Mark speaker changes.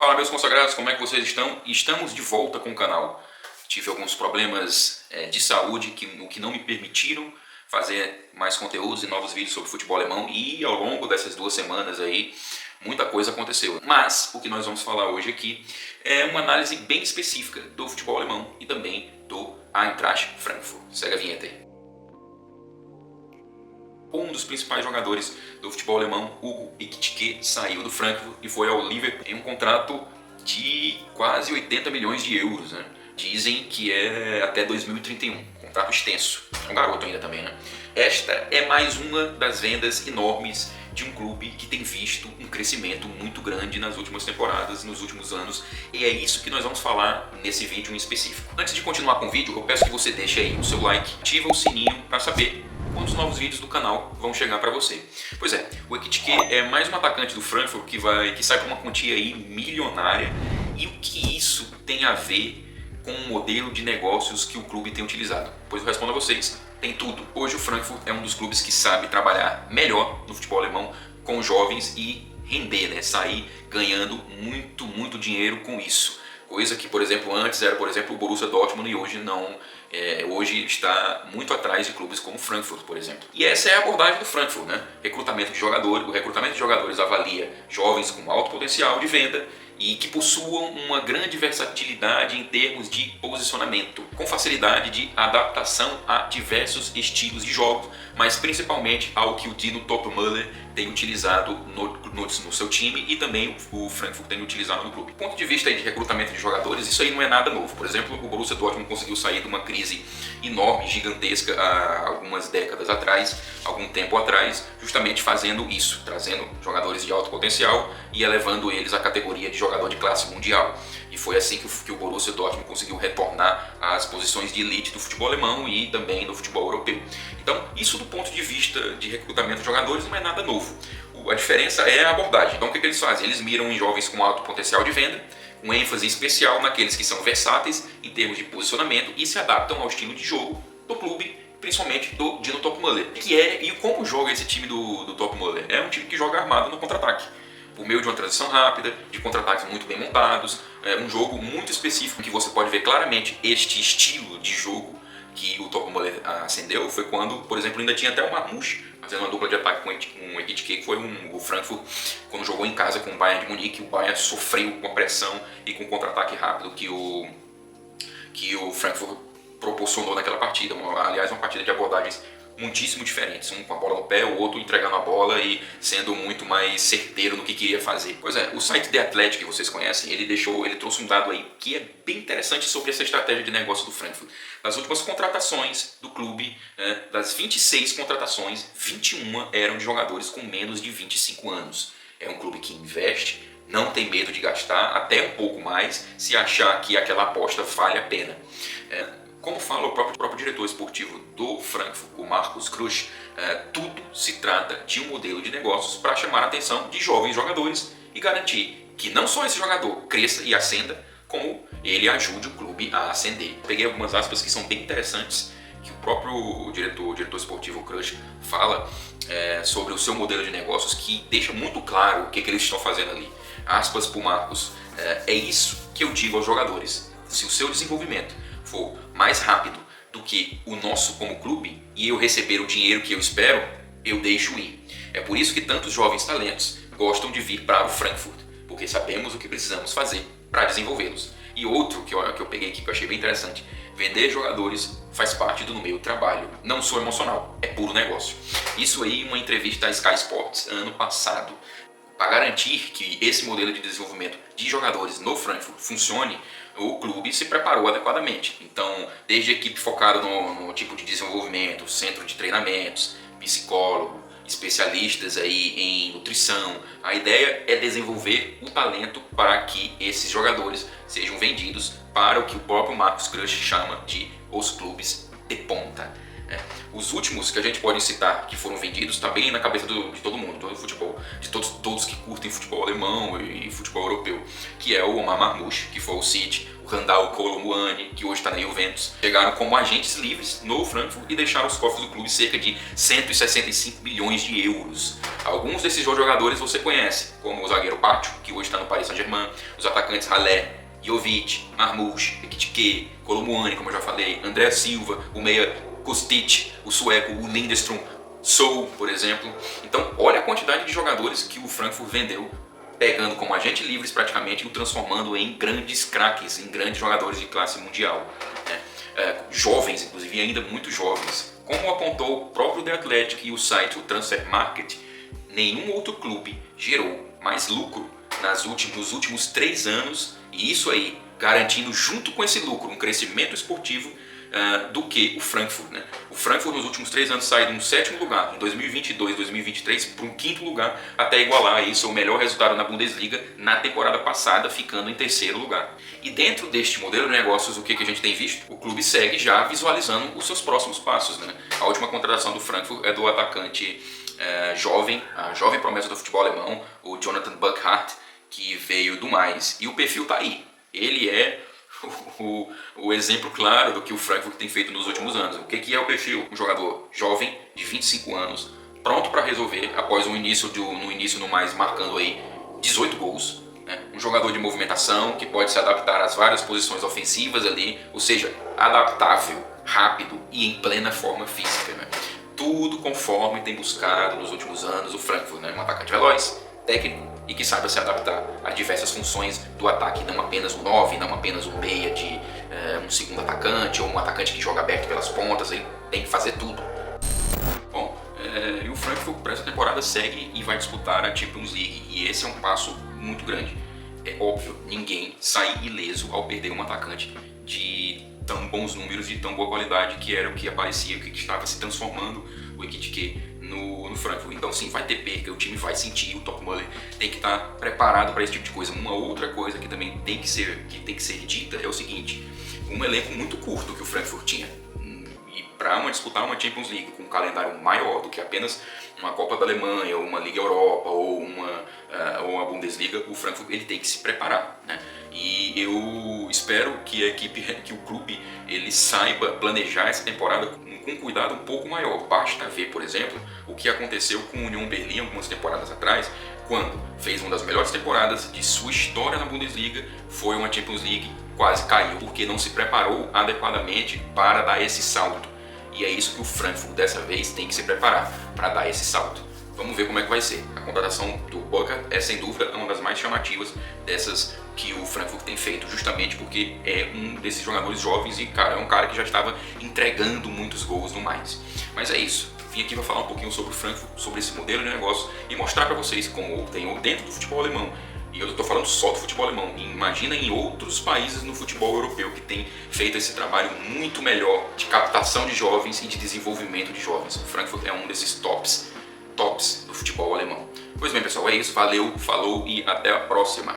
Speaker 1: Fala, meus consagrados, como é que vocês estão? Estamos de volta com o canal. Tive alguns problemas de saúde o que não me permitiram fazer mais conteúdos e novos vídeos sobre futebol alemão, e ao longo dessas 2 semanas aí muita coisa aconteceu. Mas o que nós vamos falar hoje aqui é uma análise bem específica do futebol alemão e também do Eintracht Frankfurt. Segue a vinheta aí. Um dos principais jogadores do futebol alemão, Hugo Ekitike, saiu do Frankfurt e foi ao Liverpool em um contrato de quase 80 milhões de euros, né? Dizem que é até 2031, contrato extenso. É um garoto ainda também, né? Esta é mais uma das vendas enormes de um clube que tem visto um crescimento muito grande nas últimas temporadas, nos últimos anos, e é isso que nós vamos falar nesse vídeo em específico. Antes de continuar com o vídeo, eu peço que você deixe aí o seu like, ativa o sininho para saber quando os novos vídeos do canal vão chegar para você. Pois é, o Ekitike é mais um atacante do Frankfurt que sai com uma quantia aí milionária. E o que isso tem a ver com o modelo de negócios que o clube tem utilizado? Pois eu respondo a vocês, tem tudo. Hoje o Frankfurt é um dos clubes que sabe trabalhar melhor no futebol alemão com jovens e render, né? Sair ganhando muito dinheiro com isso. Coisa que, por exemplo, antes era, por exemplo, o Borussia Dortmund e hoje não. Hoje está muito atrás de clubes como o Frankfurt, por exemplo. E essa é a abordagem do Frankfurt, né? Recrutamento de jogadores. O recrutamento de jogadores avalia jovens com alto potencial de venda e que possuam uma grande versatilidade em termos de posicionamento, com facilidade de adaptação a diversos estilos de jogos, mas principalmente ao que o Dino Topmöller tem utilizado no seu time e também o Frankfurt tem utilizado no clube. Do ponto de vista de recrutamento de jogadores, isso aí não é nada novo. Por exemplo, o Borussia Dortmund conseguiu sair de uma crise enorme, gigantesca, há algumas décadas atrás, algum tempo atrás, justamente fazendo isso, trazendo jogadores de alto potencial e elevando eles à categoria de jogador de classe mundial. E foi assim que o Borussia Dortmund conseguiu retornar às posições de elite do futebol alemão e também do futebol europeu. Então, isso do ponto de vista de recrutamento de jogadores não é nada novo. A diferença é a abordagem. Então, o que eles fazem? Eles miram em jovens com alto potencial de venda, com ênfase especial naqueles que são versáteis em termos de posicionamento e se adaptam ao estilo de jogo do clube, principalmente do Dino Topmöller. E como joga esse time do Topmöller? É um time que joga armado no contra-ataque, por meio de uma transição rápida, de contra-ataques muito bem montados, um jogo muito específico que você pode ver claramente este estilo de jogo que o Topmöller acendeu foi quando, por exemplo, ainda tinha até o Marmouche fazendo uma dupla de ataque com o Ekitike, que foi o Frankfurt, quando jogou em casa com o Bayern de Munique. O Bayern sofreu com a pressão e com o contra-ataque rápido que o Frankfurt proporcionou naquela partida. Aliás, uma partida de abordagens muitíssimo diferentes, um com a bola no pé, o outro entregando a bola e sendo muito mais certeiro no que queria fazer. Pois é, o site The Athletic, que vocês conhecem, ele trouxe um dado aí que é bem interessante sobre essa estratégia de negócio do Frankfurt. Das últimas contratações do clube, das 26 contratações, 21 eram de jogadores com menos de 25 anos. É um clube que investe, não tem medo de gastar, até um pouco mais, se achar que aquela aposta vale a pena. Como fala o próprio diretor esportivo do Frankfurt, o Markus Kruse, tudo se trata de um modelo de negócios para chamar a atenção de jovens jogadores e garantir que não só esse jogador cresça e ascenda, como ele ajude o clube a ascender. Peguei algumas aspas que são bem interessantes, que o próprio diretor esportivo Kruse fala sobre o seu modelo de negócios, que deixa muito claro o que eles estão fazendo ali. Aspas para o Markus: é isso que eu digo aos jogadores, se o seu desenvolvimento for mais rápido do que o nosso como clube e eu receber o dinheiro que eu espero, eu deixo ir. É por isso que tantos jovens talentos gostam de vir para o Frankfurt, porque sabemos o que precisamos fazer para desenvolvê-los. E outro que eu peguei aqui que eu achei bem interessante: vender jogadores faz parte do meu trabalho, não sou emocional, é puro negócio. Isso aí em uma entrevista à Sky Sports ano passado. Para garantir que esse modelo de desenvolvimento de jogadores no Frankfurt funcione, o clube se preparou adequadamente. Então, desde a equipe focada no tipo de desenvolvimento, centro de treinamentos, psicólogo, especialistas aí em nutrição. A ideia é desenvolver o talento para que esses jogadores sejam vendidos para o que o próprio Markus Kruse chama de os clubes de ponta. Os últimos que a gente pode citar que foram vendidos está bem na cabeça de todo mundo, do futebol, de todos que curtem futebol alemão e futebol europeu, que é o Omar Marmouche, que foi o City, o Randal Kolo Muani, que hoje está na Juventus, chegaram como agentes livres no Frankfurt e deixaram os cofres do clube cerca de 165 milhões de euros. Alguns desses jogadores você conhece, como o zagueiro Pátio, que hoje está no Paris Saint-Germain, os atacantes Haller, Jovic, Marmoush, Ekitike, Kolo Muani, como eu já falei, André Silva, o meia Kostic, o sueco, o Lindström, Sou, por exemplo. Então, olha a quantidade de jogadores que o Frankfurt vendeu, pegando como agentes livres praticamente e o transformando em grandes craques, em grandes jogadores de classe mundial, né? Jovens, inclusive, ainda muito jovens. Como apontou o próprio The Athletic e o site, o Transfer Market, nenhum outro clube gerou mais lucro nos últimos 3 anos, e isso aí garantindo junto com esse lucro um crescimento esportivo do que o Frankfurt, né? O Frankfurt nos últimos 3 anos saiu de um 7º lugar em 2022, 2023 para um 5º lugar, até igualar isso o melhor resultado na Bundesliga na temporada passada, ficando em 3º lugar. E dentro deste modelo de negócios, o que a gente tem visto? O clube segue já visualizando os seus próximos passos, né? A última contratação do Frankfurt é do atacante jovem, a jovem promessa do futebol alemão, o Jonathan Burkhardt, que veio do Mainz. E o perfil tá aí. Ele é o exemplo claro do que o Frankfurt tem feito nos últimos anos. O que é o perfil? Um jogador jovem, de 25 anos, pronto para resolver, após no início no mais marcando aí 18 gols. Né? Um jogador de movimentação que pode se adaptar às várias posições ofensivas ali, ou seja, adaptável, rápido e em plena forma física. Né? Tudo conforme tem buscado nos últimos anos o Frankfurt, né? Um atacante veloz, técnico e que saiba se adaptar a diversas funções do ataque, não apenas um 9, não apenas um meia de um segundo atacante ou um atacante que joga aberto pelas pontas, ele tem que fazer tudo. Bom, e o Frankfurt para essa temporada segue e vai disputar a Champions League, e esse é um passo muito grande. É óbvio, ninguém sai ileso ao perder um atacante de tão bons números, de tão boa qualidade, que era o que aparecia, o que estava se transformando o Ekitike no Frankfurt. Então sim, vai ter perca, o time vai sentir, o Top Muller tem que estar preparado para esse tipo de coisa. Uma outra coisa que também tem que ser dita é o seguinte: um elenco muito curto que o Frankfurt tinha, e para disputar uma Champions League com um calendário maior do que apenas uma Copa da Alemanha, ou uma Liga Europa, ou uma Bundesliga, o Frankfurt ele tem que se preparar, né? E eu espero que a equipe, que o clube, ele saiba planejar essa temporada com cuidado um pouco maior. Basta ver, por exemplo, o que aconteceu com o Union Berlin algumas temporadas atrás, quando fez uma das melhores temporadas de sua história na Bundesliga, foi uma Champions League, quase caiu, porque não se preparou adequadamente para dar esse salto. E é isso que o Frankfurt dessa vez tem que se preparar, para dar esse salto. Vamos ver como é que vai ser. A contratação do Burkhardt é sem dúvida uma das mais chamativas dessas que o Frankfurt tem feito, justamente porque é um desses jogadores jovens e é um cara que já estava entregando muitos gols no Mainz. Mas é isso. Vim aqui para falar um pouquinho sobre o Frankfurt, sobre esse modelo de negócio e mostrar para vocês como tem dentro do futebol alemão. E eu estou falando só do futebol alemão. Imagina em outros países no futebol europeu que tem feito esse trabalho muito melhor de captação de jovens e de desenvolvimento de jovens. O Frankfurt é um desses tops do futebol alemão. Pois bem, pessoal, é isso. Valeu, falou e até a próxima.